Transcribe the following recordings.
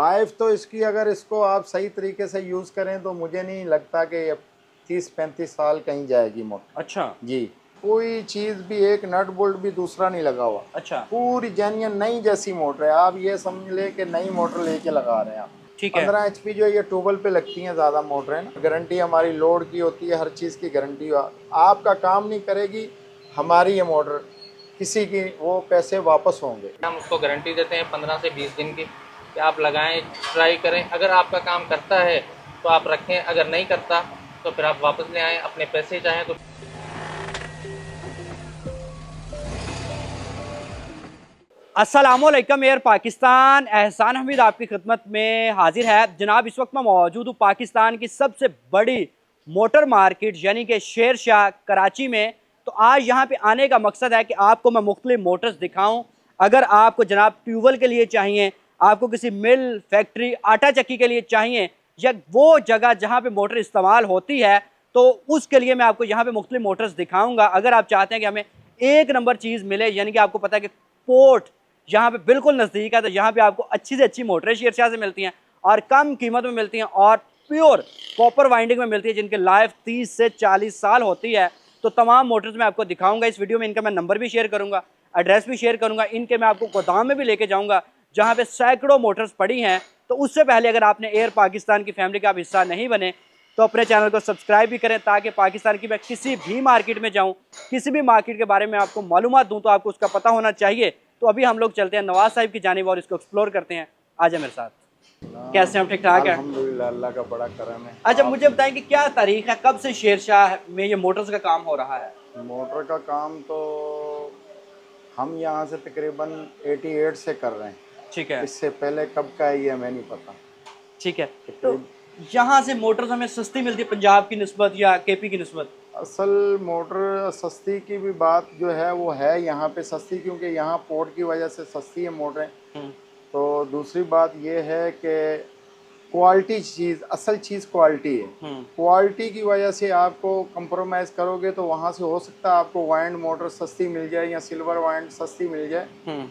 Life तो इसकी अगर इसको आप सही तरीके से यूज़ करें तो मुझे नहीं लगता कि ये 30-35 साल कहीं जाएगी मोटर। अच्छा जी, कोई चीज़ भी एक नट बोल्ट भी दूसरा नहीं लगा हुआ, अच्छा पूरी जेन्युइन नई जैसी मोटर है। आप ये समझ ले कि नई मोटर लेके लगा रहे हैं आप। ठीक है। 15 HP जो ये ट्यूबवेल पे लगती हैं ज़्यादा मोटरें ना, गारंटी हमारी लोड की होती है, हर चीज़ की गारंटी। आपका काम नहीं करेगी हमारी ये मोटर, किसी की वो पैसे वापस होंगे। हम उसको गारंटी देते हैं 15 से 20 दिन की कि आप लगाएं, ट्राई करें। अगर आपका काम करता है तो आप रखें, अगर नहीं करता तो फिर आप वापस ले आएँ, अपने पैसे चाहें तो। अस्सलामुअलैकुम एयर पाकिस्तान, एहसान हमीद आपकी खिदमत में हाजिर है जनाब। इस वक्त मैं मौजूद हूँ पाकिस्तान की सबसे बड़ी मोटर मार्केट यानी कि शेर शाह कराची में। तो आज यहाँ पे आने का मकसद है कि आपको मैं मुख्तलिफ मोटर्स दिखाऊँ। अगर आपको जनाब ट्यूबवेल के लिए चाहिए, आपको किसी मिल फैक्ट्री आटा चक्की के लिए चाहिए, या वो जगह जहाँ पे मोटर इस्तेमाल होती है, तो उसके लिए मैं आपको यहाँ पे मुख्तलिफ मोटर्स दिखाऊँगा। अगर आप चाहते हैं कि हमें एक नंबर चीज़ मिले, यानी कि आपको पता है कि पोर्ट यहाँ पे बिल्कुल नज़दीक है, तो यहाँ पे आपको अच्छी से अच्छी मोटरें शेर शाह से मिलती हैं और कम कीमत में मिलती हैं और प्योर कॉपर वाइंडिंग में मिलती है, जिनकी लाइफ 30 से 40 साल होती है। तो तमाम मोटर्स मैं आपको दिखाऊंगा इस वीडियो में। इनका मैं नंबर भी शेयर करूंगा, एड्रेस भी शेयर करूंगा, इनके मैं आपको गोदाम में भी लेके जाऊंगा जहाँ पे सैकड़ों मोटर्स पड़ी हैं। तो उससे पहले अगर आपने एयर पाकिस्तान की फैमिली का आप हिस्सा नहीं बने तो अपने चैनल को सब्सक्राइब भी करें, ताकि पाकिस्तान की मैं किसी भी मार्केट में जाऊं, किसी भी मार्केट के बारे में आपको मालूमात दूं तो आपको उसका पता होना चाहिए। तो अभी हम लोग चलते हैं नवाज साहिब की जानिब और इसको एक्सप्लोर करते हैं। आजा मेरे साथ। कैसे हम? ठीक ठाक है, अल्हम्दुलिल्लाह, अल्लाह का बड़ा करम है। अच्छा मुझे बताएं कि क्या तारीख है, कब से शेर शाह में ये मोटर्स का काम हो रहा है? मोटर का काम तो हम यहाँ से तकरीबन 88 से कर रहे हैं। ठीक है इससे पहले कब का है ये हमें नहीं पता। ठीक है। तो यहाँ से मोटर्स हमें सस्ती मिलती है पंजाब की निस्बत या केपी की निस्बत? असल मोटर सस्ती की भी बात जो है वो है यहाँ पे सस्ती, क्योंकि यहाँ पोर्ट की वजह से सस्ती है मोटरें। तो दूसरी बात ये है कि क्वालिटी चीज़, असल चीज़ क्वालिटी है। क्वालिटी की वजह से आपको कंप्रोमाइज़ करोगे तो वहाँ से हो सकता है आपको वाइंड मोटर सस्ती मिल जाए या सिल्वर वाइंड सस्ती मिल जाए,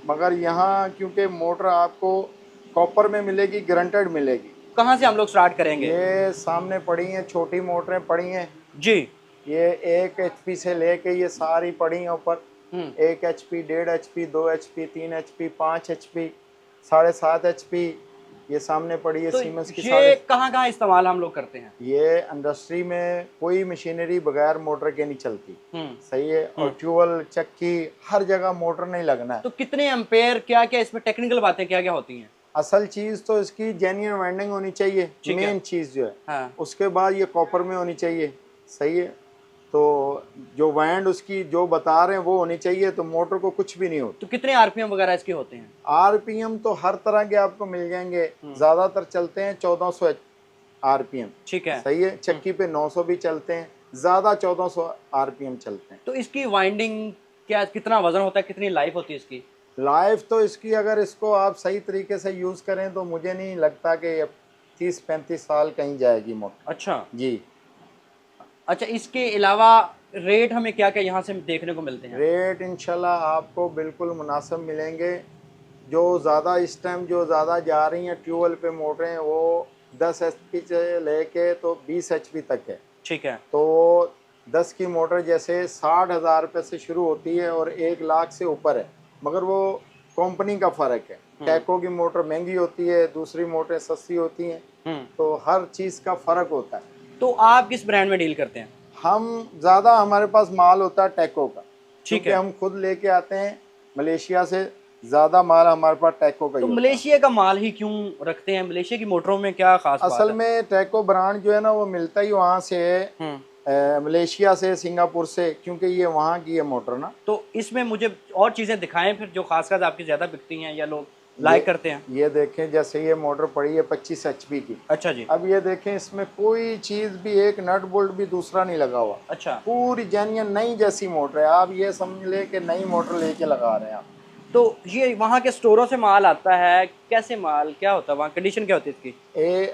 मगर यहाँ क्योंकि मोटर आपको कॉपर में मिलेगी, गारंटेड मिलेगी। कहाँ से हम लोग स्टार्ट करेंगे? ये सामने पड़ी हैं, छोटी मोटरें पड़ी हैं जी। ये 1 HP से लेके ये सारी पड़ी हैं ऊपर। 1 HP, 1.5 HP, 2 HP, 3 HP, 5 HP, 7.5 HP ये सामने पड़ी है। तो सीमेंस की ये कहाँ कहाँ इस्तेमाल हम लोग करते हैं? ये इंडस्ट्री में कोई मशीनरी बगैर मोटर के नहीं चलती। सही है। और ट्यूबवेल, चक्की, हर जगह मोटर नहीं लगना है। तो कितने एम्पेयर, क्या क्या इसमें टेक्निकल बातें क्या क्या होती हैं? असल चीज़ तो इसकी जेन्युइन वाइंडिंग होनी चाहिए, मेन चीज़ जो है। हाँ। उसके बाद ये कॉपर में होनी चाहिए। सही है। तो जो वाइंड उसकी जो बता रहे हैं वो होनी चाहिए, तो मोटर को कुछ भी नहीं होता। तो कितने आरपीएम वगैरह इसके होते हैं? आरपीएम तो हर तरह के आपको मिल जाएंगे। ज़्यादातर चलते हैं 1400 आरपीएम। ठीक है। सही है। चक्की पे 900 भी चलते हैं, ज़्यादा 1400 आरपीएम चलते हैं। तो इसकी वाइंडिंग क्या, कितना वजन होता है, कितनी लाइफ होती है इसकी? लाइफ तो इसकी अगर इसको आप सही तरीके से यूज़ करें तो मुझे नहीं लगता कि 30-35 साल कहीं जाएगी मोटर। अच्छा जी। अच्छा, इसके अलावा रेट हमें क्या क्या यहाँ से देखने को मिलते हैं? रेट इंशाल्लाह आपको बिल्कुल मुनासिब मिलेंगे। जो ज़्यादा इस टाइम जो ज़्यादा जा रही हैं ट्यूबवेल पे मोटरें, वो 10 HP से लेके तो 20 HP तक है। ठीक है। तो 10 की मोटर जैसे 60,000 रुपये से शुरू होती है और 1 लाख से ऊपर है, मगर वो कंपनी का फ़र्क है। टैको की मोटर महंगी होती है, दूसरी मोटरें सस्ती होती हैं। तो हर चीज़ का फ़र्क होता है। तो आप किस ब्रांड में डील करते हैं? हम ज़्यादा हमारे पास माल होता है टैको का, ठीक क्योंकि है। हम खुद लेके आते हैं मलेशिया से। ज़्यादा माल हमारे पास टैको का ही तो होता है। मलेशिया का माल ही क्यों रखते हैं? मलेशिया की मोटरों में क्या खास बात असल है? में टैको ब्रांड जो है ना वो मिलता ही वहाँ से है, मलेशिया से, सिंगापुर से, क्योंकि ये वहाँ की है मोटर ना। तो इसमें मुझे और चीज़ें दिखाएं फिर जो खासकर आपकी ज़्यादा बिकती हैं या लोग लाइक करते हैं। ये देखें, जैसे ये मोटर पड़ी है 25 HP की। अच्छा जी। अब ये देखें, इसमें कोई चीज़ भी, एक नट बोल्ट भी दूसरा नहीं लगा हुआ। अच्छा। पूरी जेन्युइन नई जैसी मोटर है। आप ये समझ ले कि नई मोटर लेके लगा रहे हैं आप। तो ये वहाँ के स्टोरों से माल आता है, कैसे माल क्या होता है वहाँ, कंडीशन क्या होती है इसकी?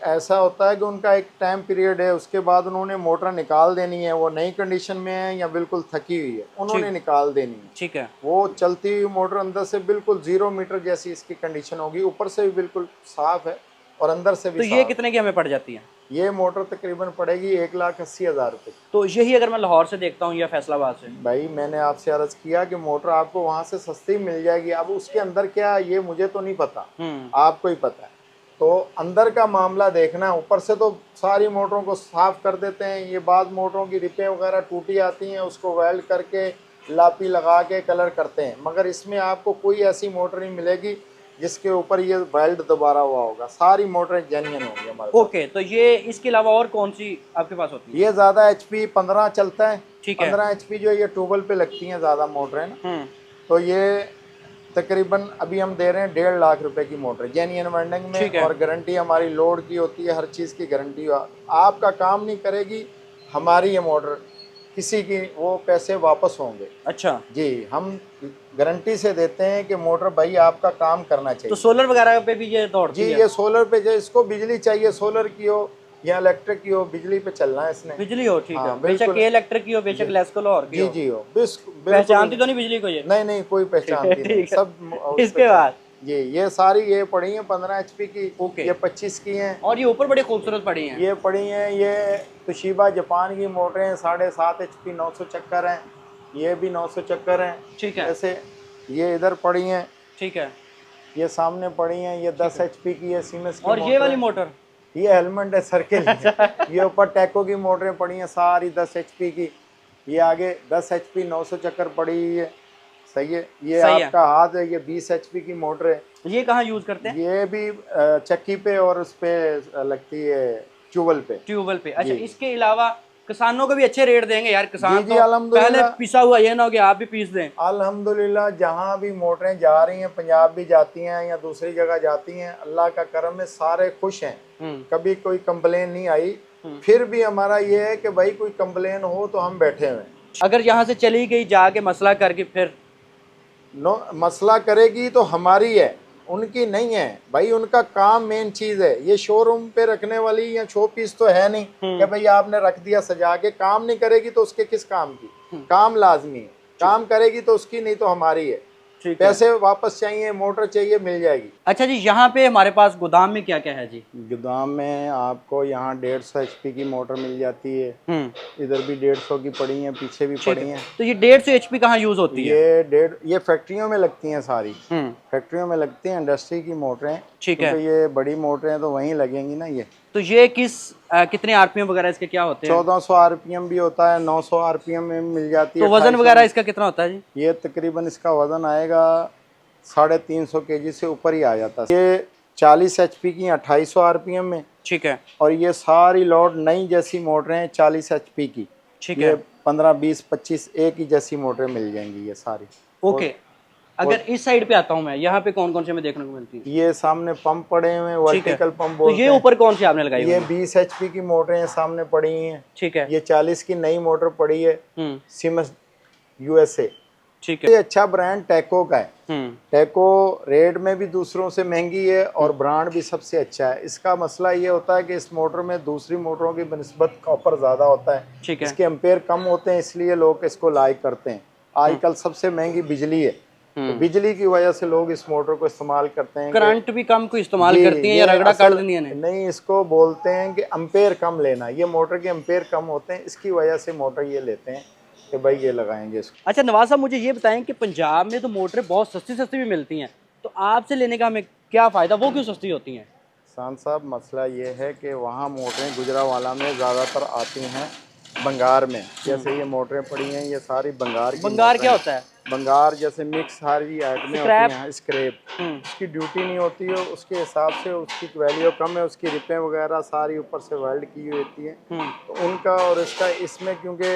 ऐसा होता है कि उनका एक टाइम पीरियड है, उसके बाद उन्होंने मोटर निकाल देनी है। वो नई कंडीशन में है या बिल्कुल थकी हुई है, उन्होंने निकाल देनी है। ठीक है। वो चलती हुई मोटर अंदर से बिल्कुल 0 मीटर जैसी इसकी कंडीशन होगी, ऊपर से भी बिल्कुल साफ है, और अंदर से भी तो ये साफ। कितने की हमें पड़ जाती है? ये मोटर तकरीबन पड़ेगी 1,80,000 रुपये। तो यही अगर मैं लाहौर से देखता हूँ या फैसलाबाद से? भाई मैंने आपसे अर्ज किया कि मोटर आपको वहाँ से सस्ती मिल जाएगी। अब उसके अंदर क्या है ये मुझे तो नहीं पता, आपको ही पता है। तो अंदर का मामला देखना है। ऊपर से तो सारी मोटरों को साफ कर देते हैं। ये बाद मोटरों की रिपें वगैरह टूटी आती हैं, उसको वेल्ड करके लापी लगा के कलर करते हैं। मगर इसमें आपको कोई ऐसी मोटर नहीं मिलेगी जिसके ऊपर ये वेल्ड दोबारा हुआ होगा। सारी मोटरें जेन्युइन होंगी हमारे पास। ओके, तो ये इसके अलावा और कौन सी आपके पास होती है? ये ज़्यादा HP 15 चलता है। ठीक है। 15 HP जो ये ट्यूबवेल पे लगती हैं ज़्यादा मोटरें ना, तो ये तकरीबन अभी हम दे रहे हैं 1.5 लाख रुपए की मोटर जेन्युइन वेंडिंग में। और गारंटी हमारी लोड की होती है, हर चीज़ की गारंटी। आपका काम नहीं करेगी हमारी ये मोटर, किसी की वो पैसे वापस होंगे। अच्छा जी, हम गारंटी से देते हैं कि मोटर भाई आपका काम करना चाहिए। तो सोलर वगैरह पे भी ये दौड़ती जी है? ये सोलर पे जो इसको बिजली चाहिए, सोलर की हो या इलेक्ट्रिक की हो, बिजली पे चलना है इसने। बिजली हो, ठीक हाँ, है। बेशक ये इलेक्ट्रिक की हो, बेशक लेस्कोलर की जी हो। जी हो। पहचानती तो नहीं बिजली को ये? नहीं कोई पहचानती नहीं। ठीक है। सब इसके बाद ये सारी ये पड़ी हैं 15 HP की। ओके। ये 25 की हैं। और ये ऊपर बड़ी खूबसूरत पड़ी हैं। ये पड़ी हैं, ये तोशिबा जापान की मोटरें हैं। 7.5 HP 900 चक्कर हैं। ये भी 900 चक्कर हैं। ठीक है। जैसे ये इधर पड़ी हैं, ठीक है। ये सामने पड़ी हैं। ये 10 HP की है, सीमेंस की। और ये वाली मोटर? ये हेलमेट है सर के लिए। ये ऊपर टैको की मोटरें पड़ी हैं सारी 10 HP की। ये आगे 10 HP 900 चक्कर पड़ी हुई है। सही है। ये सही आपका हाथ है, ये 20 HP की मोटर है। ये कहाँ यूज करते हैं? ये भी चक्की पे और उस पे लगती है ट्यूबवेल पे। ट्यूबवेल पे। अच्छा, इसके अलावा किसानों को भी अच्छे रेट देंगे यार। किसान जी, तो अल्हम्दुलिल्लाह। पहले पिसा हुआ, ये ना हो कि आप भी पीस दें। अल्हम्दुलिल्लाह जहाँ भी मोटरें जा रही हैं, पंजाब भी जाती हैं या दूसरी जगह जाती हैं, अल्लाह का करम है, सारे खुश हैं। कभी कोई कंप्लेन नहीं आई। फिर भी हमारा ये है कि भाई कोई कंप्लेन हो तो हम बैठे हुए हैं। अगर यहाँ से चली गई जाके मसला करके, फिर मसला करेगी तो हमारी है, उनकी नहीं है भाई। उनका काम मेन चीज है। ये शोरूम पे रखने वाली या शो पीस तो है नहीं कि भाई आपने रख दिया सजा के। काम नहीं करेगी तो उसके किस काम की? काम लाजमी है। काम करेगी तो उसकी, नहीं तो हमारी है। पैसे वापस चाहिए, मोटर चाहिए, मिल जाएगी। अच्छा जी, यहाँ पे हमारे पास गोदाम में क्या क्या है जी? गोदाम में आपको यहाँ 150 HP की मोटर मिल जाती है। इधर भी 150 की पड़ी है, पीछे भी पड़ी है। तो ये 150 HP कहाँ यूज होती है? ये फैक्ट्रियों में लगती हैं सारी। फैक्ट्रियों में लगती हैं, इंडस्ट्री की मोटरें। ठीक है। तो ये बड़ी मोटरें तो वहीं लगेंगी ना। ये तो ये कितने RPM वगैरह इसके क्या होते हैं? 1400 RPM भी होता है, 900 RPM में मिल जाती है। तो वजन वगैरह इसका कितना होता है जी? ये तकरीबन इसका वजन आएगा 350 kg से ऊपर ही आ जाता है। ये 40 HP की 2800 RPM में। ठीक है। और ये सारी लोड नई जैसी मोटरें हैं 40 HP की। ठीक ये है। 15, 20, 25 एक ही जैसी मोटरें मिल जाएंगी ये सारी। ओके। अगर इस साइड पे आता हूँ मैं, यहाँ पे कौन कौन से हमें देखने को मिलती है? ये सामने पंप पड़े हुए हैं, वर्टिकल पंप तो बोलते ये हैं। ऊपर कौन सी आपने लगाई? ये 20 HP की मोटरें हैं, सामने पड़ी हैं। ठीक है। ये 40 की नई मोटर पड़ी है, सिमस USA। ठीक है। ये अच्छा ब्रांड टैको का है। टैको रेट में भी दूसरों से महंगी है और ब्रांड भी सबसे अच्छा है। इसका मसला ये होता है कि इस मोटर में दूसरी मोटरों की बनिस्बत कॉपर ज़्यादा होता है। ठीक है। इसके एम्पेयर कम होते हैं, इसलिए लोग इसको लाइक करते हैं। आजकल सबसे महंगी बिजली है, तो बिजली की वजह से लोग इस मोटर को इस्तेमाल करते हैं। करंट भी कम को इस्तेमाल करती हैं या रगड़ा कर देती हैं? नहीं, इसको बोलते हैं कि एम्पेयर कम लेना। ये मोटर के एम्पेयर कम होते हैं, इसकी वजह से मोटर ये लेते हैं कि भाई ये लगाएंगे इसको। अच्छा नवाज साहब, मुझे ये बताएं कि पंजाब में तो मोटरें बहुत सस्ती सस्ती भी मिलती हैं, तो आपसे लेने का हमें क्या फ़ायदा? वो क्यों सस्ती होती हैं? शान साहब, मसला ये है कि वहाँ मोटरें गुजरावाला में ज़्यादातर आती हैं, बंगार में। जैसे ये मोटरें पड़ी हैं, ये सारी बंगार की। बंगार क्या होता है? बंगार जैसे मिक्स सारी आइटमें होती हैं। स्क्रैप उसकी ड्यूटी नहीं होती है, उसके हिसाब से उसकी वैल्यू कम है। उसकी रिपें वगैरह सारी ऊपर से वेल्ड की हुई होती है। तो उनका और इसका इसमें, क्योंकि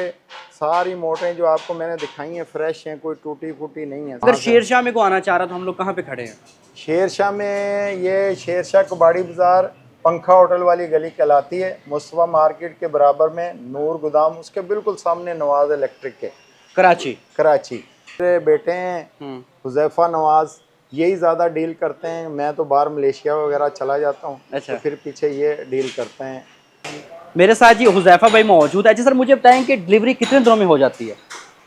सारी मोटरें जो आपको मैंने दिखाई हैं फ्रेश हैं, कोई टूटी फूटी नहीं है। अगर शेरशाह में को आना चाह रहा तो हम लोग कहाँ पे खड़े हैं? शेरशाह में ये शेरशाह कबाड़ी बाज़ार पंखा होटल वाली गली कहलाती है। मुस्तफा मार्केट के बराबर में नूर गोदाम, उसके बिल्कुल सामने नवाज इलेक्ट्रिक के, कराची। मेरे बेटे हैं हुज़ैफा नवाज, यही ज़्यादा डील करते हैं। मैं तो बाहर मलेशिया वगैरह चला जाता हूँ। अच्छा। तो फिर पीछे ये डील करते हैं। मेरे साथ जी हुज़ैफा भाई मौजूद है। अच्छा सर, मुझे बताएं कि डिलीवरी कितने दिनों में हो जाती है?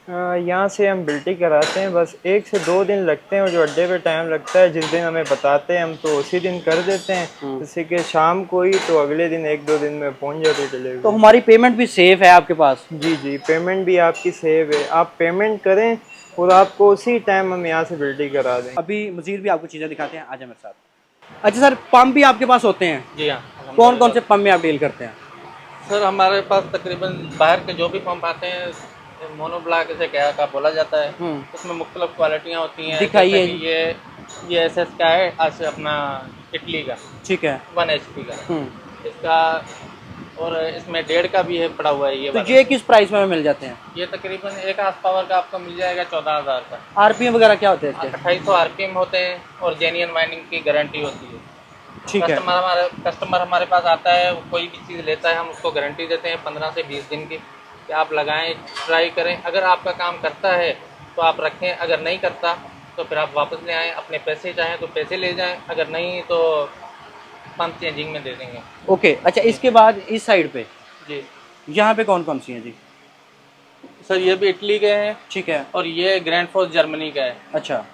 यहाँ से हम बिल्टी कराते हैं, बस 1 से 2 दिन लगते हैं और जो अड्डे पे टाइम लगता है जिस दिन हमें बताते हैं हम तो उसी दिन कर देते हैं। जैसे कि शाम को ही तो अगले दिन 1-2 दिन में पहुँच जाती है डिलीवरी। तो हमारी पेमेंट भी सेफ है आपके पास? जी जी, पेमेंट भी आपकी सेव है, आप पेमेंट करें और आपको उसी टाइम हम यहाँ से बिल्टी करा दें। अभी मजीद भी आपको चीज़ें दिखाते हैं, आ जाए मेरे साथ। अच्छा सर, पंप भी आपके पास होते हैं? जी हाँ। कौन कौन से पंप में आप डील करते हैं? सर हमारे पास तकरीबन बाहर के जो भी पंप आते हैं, मोनोब्लॉक इसे क्या का बोला जाता है, उसमें मुख्तलिफ क्वालिटियाँ होती हैं। दिखाइए। जैसे कि ये SS का है, अपना इटली का, ठीक है। 1 HP का इसका, और इसमें 1.5 का भी है पड़ा हुआ है। तो ये किस प्राइस में मिल जाते हैं? ये तकरीबन 1 हार्स पावर का आपको मिल जाएगा 14,000 का। आरपीएम वगैरह क्या होते हैं इसके? 2800 RPM होते हैं और जेन्युइन माइनिंग की गारंटी होती है। ठीक है। कस्टमर हमारे पास आता है, वो कोई भी चीज़ लेता है, हम उसको गारंटी देते हैं 15 से 20 दिन की, कि आप लगाएं, ट्राई करें। अगर आपका काम करता है तो आप रखें, अगर नहीं करता तो फिर आप वापस ले आएँ। अपने पैसे चाहें तो पैसे ले जाएं, अगर नहीं तो पंप चेंजिंग में दे देंगे। ओके। अच्छा, इसके बाद इस साइड पे जी यहाँ पे कौन कौन सी हैं जी? सर ये भी इटली के हैं ठीक है। और ये ग्रैंड फोर्स जर्मनी का है। अच्छा।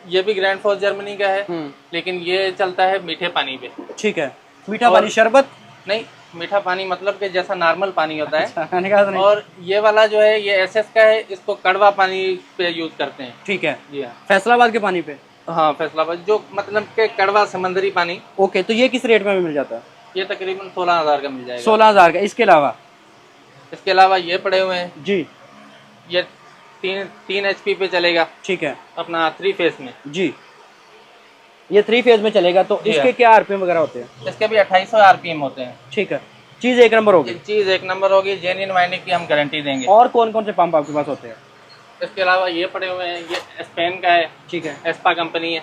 ये भी ग्रैंड फोर्स जर्मनी का है, लेकिन ये चलता है मीठे पानी पे। ठीक है। मीठा पानी शरबत? नहीं, मीठा पानी मतलब कि जैसा नॉर्मल पानी होता है। अच्छा, मैंने कहा नहीं। और ये वाला जो है ये SS का है, इसको कड़वा पानी पे यूज करते हैं। ठीक है। जी हाँ। फैसलाबाद के पानी पे? हाँ, फैसलाबाद, जो मतलब के कड़वा समंदरी पानी। ओके। तो ये किस रेट में मिल जाता है? ये तकरीबन 16,000 का मिल जाएगा। 16,000 का। इसके अलावा ये पड़े हुए हैं जी। ये 3 HP पे चलेगा। ठीक है। अपना 3 फेस में। जी, ये 3 फेज में चलेगा। तो जी इसके हाँ। क्या आरपीएम वगैरह होते हैं? इसके भी 2800 RPM होते हैं। ठीक है। चीज़ एक नंबर होगी। चीज़ एक नंबर होगी, जेन्युइन माइनिंग की हम गारंटी देंगे। और कौन कौन से पंप आपके पास होते हैं? इसके अलावा ये पड़े हुए हैं, ये स्पेन का है। ठीक है। एस्पा कंपनी है,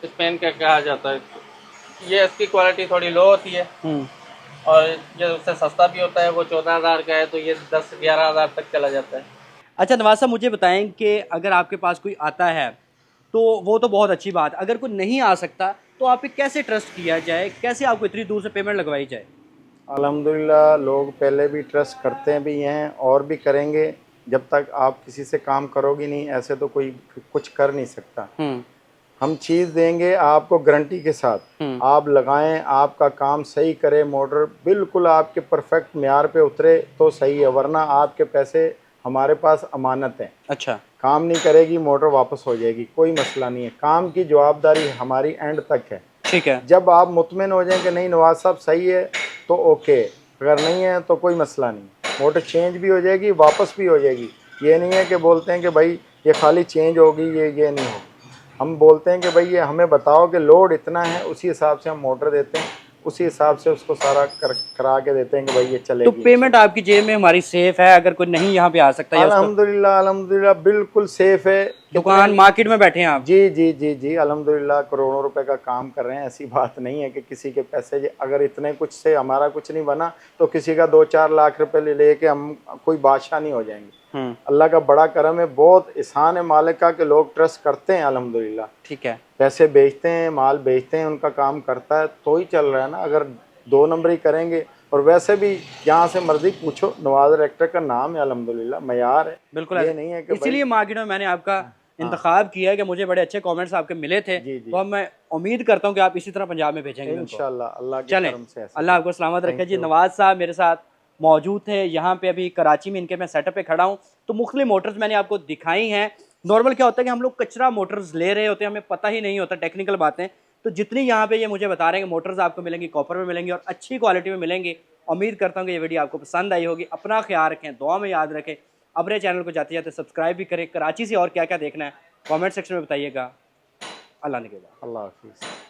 स्पेन का कहा जाता है। ये इसकी क्वालिटी थोड़ी लो होती है और जो उससे सस्ता भी होता है वो 14,000 का है, तो ये 10-11,000 तक चला जाता है। अच्छा नवाज साहब, मुझे बताएं कि अगर आपके पास कोई आता है तो वो तो बहुत अच्छी बात, अगर कोई नहीं आ सकता तो आप पे कैसे ट्रस्ट किया जाए, कैसे आपको इतनी दूर से पेमेंट लगवाई जाए? अल्हम्दुलिल्लाह लोग पहले भी ट्रस्ट करते भी हैं और भी करेंगे। जब तक आप किसी से काम करोगे नहीं, ऐसे तो कोई कुछ कर नहीं सकता। हम चीज़ देंगे आपको गारंटी के साथ, आप लगाएं, आपका काम सही करे, मोटर बिल्कुल आपके परफेक्ट म्यार पे उतरे तो सही है, वरना आपके पैसे हमारे पास अमानत हैं। अच्छा। काम नहीं करेगी मोटर वापस हो जाएगी, कोई मसला नहीं है। काम की जवाबदारी हमारी एंड तक है। ठीक है। जब आप मुतमिन हो जाएं कि नहीं नवाज साहब सही है तो ओके, अगर नहीं है तो कोई मसला नहीं, मोटर चेंज भी हो जाएगी, वापस भी हो जाएगी। ये नहीं है कि बोलते हैं कि भाई ये खाली चेंज होगी, ये नहीं होगी। हम बोलते हैं कि भाई ये हमें बताओ कि लोड इतना है, उसी हिसाब से हम मोटर देते हैं, उसी हिसाब से उसको सारा करा के देते हैं कि भाई ये चलेगी। तो पेमेंट आपकी जेब में हमारी सेफ है, अगर कोई नहीं यहाँ पे आ सकता? अल्हम्दुलिल्लाह अल्हम्दुलिल्लाह बिल्कुल सेफ है। दुकान मार्केट में बैठे हैं आप? जी जी जी जी अल्हम्दुलिल्लाह करोड़ों रुपए का काम कर रहे हैं। ऐसी बात नहीं है कि किसी के पैसे, अगर इतने कुछ से हमारा कुछ नहीं बना तो किसी का 2-4 लाख रुपए ले के हम कोई बादशाह नहीं हो जाएंगे। अल्लाह का बड़ा करम है, बहुत एहसान है मालिक का कि लोग ट्रस्ट करते हैं अल्हम्दुलिल्लाह। ठीक है। पैसे बेचते हैं, माल बेचते हैं, उनका काम करता है तो ही चल रहा है ना। अगर 2 नंबरी करेंगे, और वैसे भी जहाँ से मर्जी पूछो, नवाज इलेक्ट्रिक का नाम है अल्हम्दुलिल्लाह, मयार है। बिल्कुल, ये नहीं है कि इसीलिए मार्केट में मैंने आपका इंतखाब किया है कि मुझे बड़े अच्छे कमेंट्स आपके मिले थे। तो अब मैं उम्मीद करता हूँ कि आप इसी तरह पंजाब में भेजेंगे इंशाल्लाह। अल्लाह के चलें, करम से। अल्लाह आपको सलामत रखे जी। नवाज साहब मेरे साथ मौजूद थे यहाँ पे, अभी कराची में इनके मैं सेटअप पे खड़ा हूँ। तो मुख्तलिफ मोटर्स मैंने आपको दिखाई हैं। नॉर्मल क्या होता है कि हम लोग कचरा मोटर्स ले रहे होते हैं, हमें पता ही नहीं होता टेक्निकल बातें। तो जितनी यहाँ पे ये मुझे बता रहे हैं कि मोटर्स आपको मिलेंगी, कॉपर में मिलेंगी और अच्छी क्वालिटी में मिलेंगी। उम्मीद करता हूँ कि ये वीडियो आपको पसंद आई होगी। अपना ख्याल रखें, दुआ में याद रखें। अपने चैनल को जाते जाते सब्सक्राइब भी करें। कराची से और क्या क्या देखना है कमेंट सेक्शन में बताइएगा। अल्लाह ने के बाद। अल्लाह हाफिज़।